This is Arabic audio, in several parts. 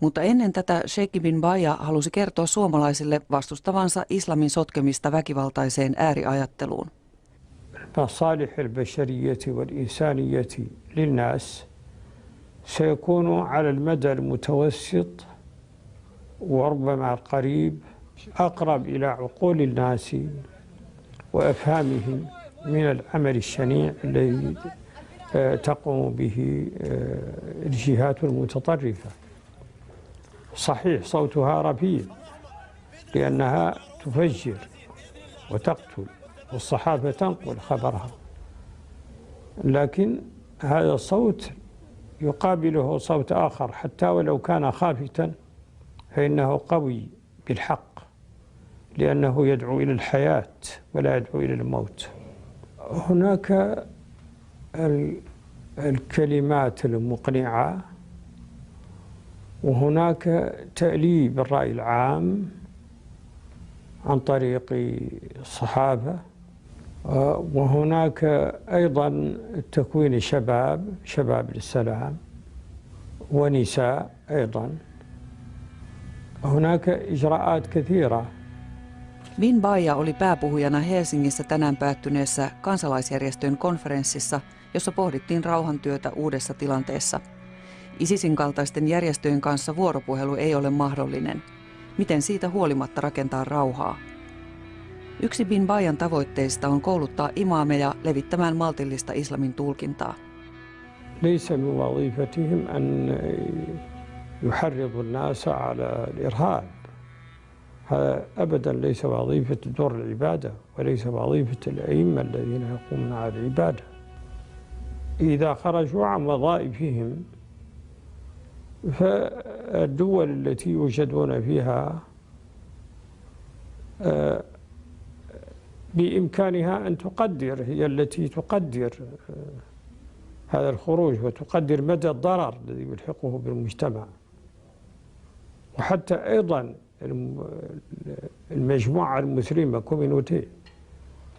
Mutta ennen tätä Sheikh bin Baja halusi kertoa suomalaisille vastustavansa islamin sotkemista väkivaltaiseen ääriajatteluun. مصالح البشرية والإنسانية للناس سيكون على المدى المتوسط وربما القريب أقرب إلى عقول الناس وأفهامهم من العمل الشنيع الذي تقوم به الجهات المتطرفة. صحيح صوتها رفيع لأنها تفجر وتقتل والصحافة تنقل خبرها، لكن هذا الصوت يقابله صوت آخر حتى ولو كان خافتا فإنه قوي بالحق لأنه يدعو إلى الحياة ولا يدعو إلى الموت. هناك الكلمات المقنعة وهناك تأليب الرأي العام عن طريق الصحافة، وهناك أيضا تكوين شباب للسلام ونساء أيضا. هناك إجراءات كثيرة. Bin Baja oli pääpuhujana Helsingissä tänään päättyneessä kansalaisjärjestöjen konferenssissa, jossa pohdittiin rauhantyötä uudessa tilanteessa. ISISin kaltaisten järjestöjen kanssa vuoropuhelu ei ole mahdollinen. Miten siitä huolimatta rakentaa rauhaa? Yksi Bin Bajan tavoitteista on kouluttaa imaameja levittämään maltillista islamin tulkintaa. ليس من وظيفتهم أن يحرضوا الناس على الإرهاب. هذا أبدا ليس وظيفة دور العبادة وليس وظيفة الأئمة الذين يقومون على العبادة. إذا خرجوا عن وظائفهم فالدول التي يوجدون فيها بإمكانها أن تقدر، هي التي تقدر هذا الخروج وتقدر مدى الضرر الذي يلحقه بالمجتمع. وحتى أيضا المجموعة المسلمة كوميونيتي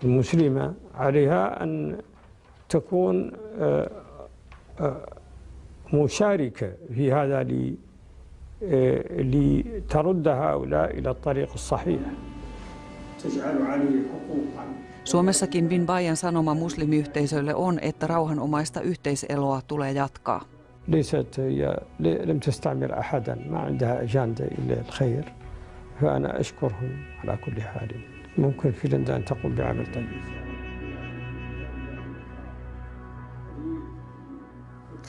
المسلمة عليها أن تكون مشاركة في هذا لترد هؤلاء إلى الطريق الصحيح. تجعل عليه حقوقا. Suomessakin Bin Bajan sanoma muslimiyhteisölle on, että rauhanomaista yhteiseloa tulee jatkaa. لم تستعمر أحدا، ما عندها أجندة إلا الخير، فأنا أشكرهم على كل حال. ممكن فنلندا أن تقوم بعمل طيب.